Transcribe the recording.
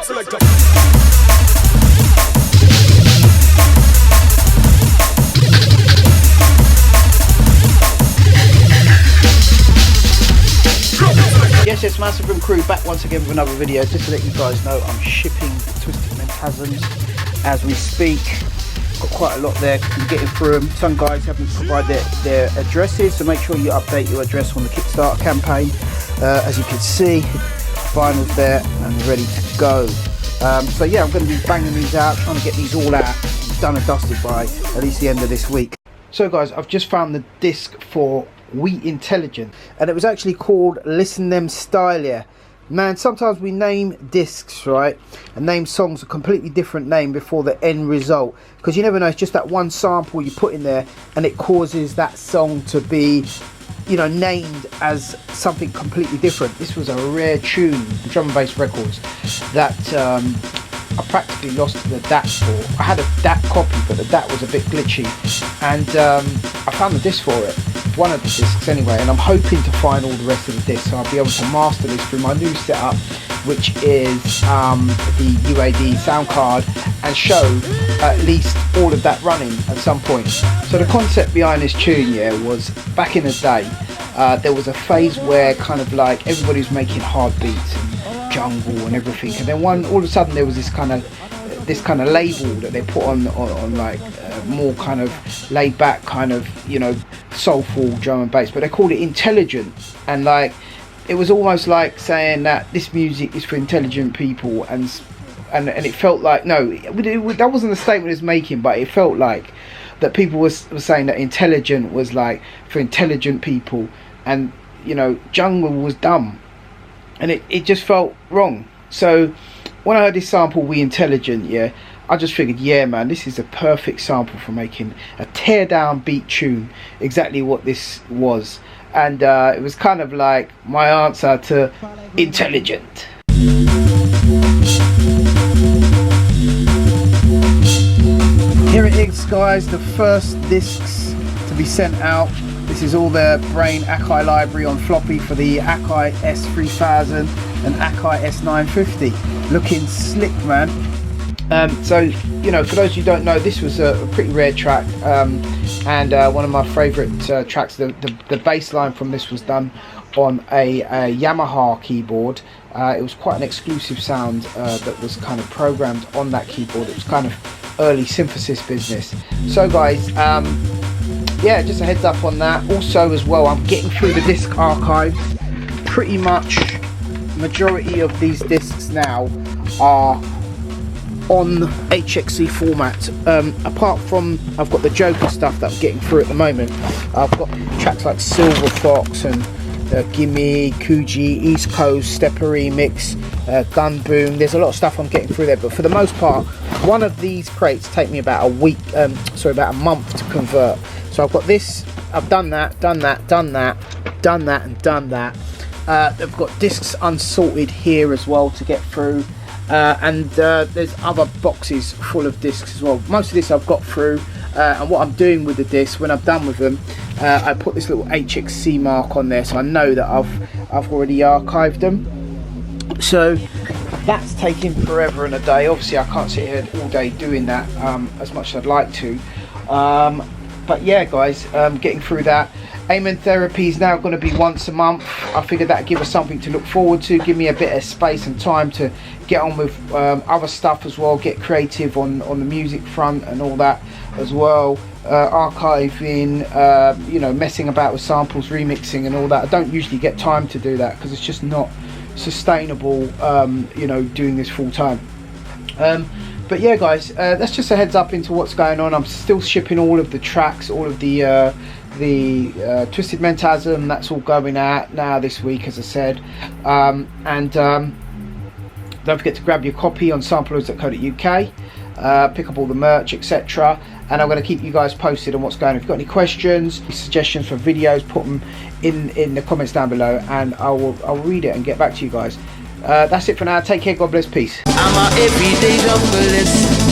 selector. Yes, it's Massive Room Crew back once again with another video. Just to let you guys know, I'm shipping the Twisted Mentasms as we speak. Got quite a lot there, I'm getting through them. Some guys haven't provided their addresses, so make sure you update your address on the Kickstarter campaign. As you can see, vinyl's there and ready to go. So yeah, I'm going to be banging these out, trying to get these all out, done and dusted by at least the end of this week. So guys, I've just found the disc for We Intelligent, and it was actually called Listen Them Stylia. Man, sometimes we name discs, right, and name songs a completely different name before the end result, because you never know, it's just that one sample you put in there and it causes that song to be, you know, named as something completely different. This was a rare tune, drum and bass records, that I practically lost the DAT for. I had a DAT copy, but the DAT was a bit glitchy, and I found the disc for it, one of the discs anyway, and I'm hoping to find all the rest of the discs, so I'll be able to master this through my new setup, which is the UAD sound card, and show at least all of that running at some point. So the concept behind this tune, yeah, was back in the day, there was a phase where kind of like everybody was making hard beats and jungle and everything, and then all of a sudden there was this kind of label that they put on like more kind of laid back kind of, you know, soulful drum and bass, but they called it intelligent, and like it was almost like saying that this music is for intelligent people, and it felt like, no, that wasn't the statement it was making, but it felt like that people were saying that intelligent was like for intelligent people, and you know, jungle was dumb, and it just felt wrong. So when I heard this sample, We Intelligent, yeah, I just figured, yeah man, this is a perfect sample for making a tear down beat tune, exactly what this was. And it was kind of like my answer to intelligent. Here it is guys, the first discs to be sent out. This is all the Brain Akai library on floppy for the Akai S3000 and Akai S950. Looking slick, man. So, you know, for those who don't know, this was a pretty rare track, and one of my favourite tracks. The bass line from this was done on a Yamaha keyboard. It was quite an exclusive sound that was kind of programmed on that keyboard. It was kind of early synthesis business. So guys, yeah, just a heads up on that. Also as well, I'm getting through the disc archives. Pretty much majority of these discs now are on HXC format, apart from I've got the Joker stuff that I'm getting through at the moment. I've got tracks like Silver Fox and Gimme, Coogee, East Coast, Stepper Remix, Gun Boom. There's a lot of stuff I'm getting through there, but for the most part, one of these crates take me about a week, about a month to convert. So I've got this, I've done that, and done that. They've got discs unsorted here as well to get through. And there's other boxes full of discs as well. Most of this I've got through, and what I'm doing with the discs when I'm done with them, I put this little HXC mark on there, so I know that I've already archived them. So that's taking forever and a day. Obviously I can't sit here all day doing that as much as I'd like to, but yeah guys, getting through that. Amen therapy is now going to be once a month. I figured that'd give us something to look forward to, give me a bit of space and time to get on with other stuff as well, get creative on the music front and all that as well. Archiving, you know, messing about with samples, remixing and all that. I don't usually get time to do that because it's just not sustainable, you know, doing this full time. But yeah guys, that's just a heads up into what's going on. I'm still shipping all of the tracks, all of the Twisted Mentasm, that's all going out now this week, as I said. Don't forget to grab your copy on samplers.co.uk, pick up all the merch, etc. And I'm going to keep you guys posted on what's going on. If you've got any questions, suggestions for videos, put them in the comments down below, and I'll read it and get back to you guys. That's it for now. Take care, God bless, peace. I'm a everyday junglist.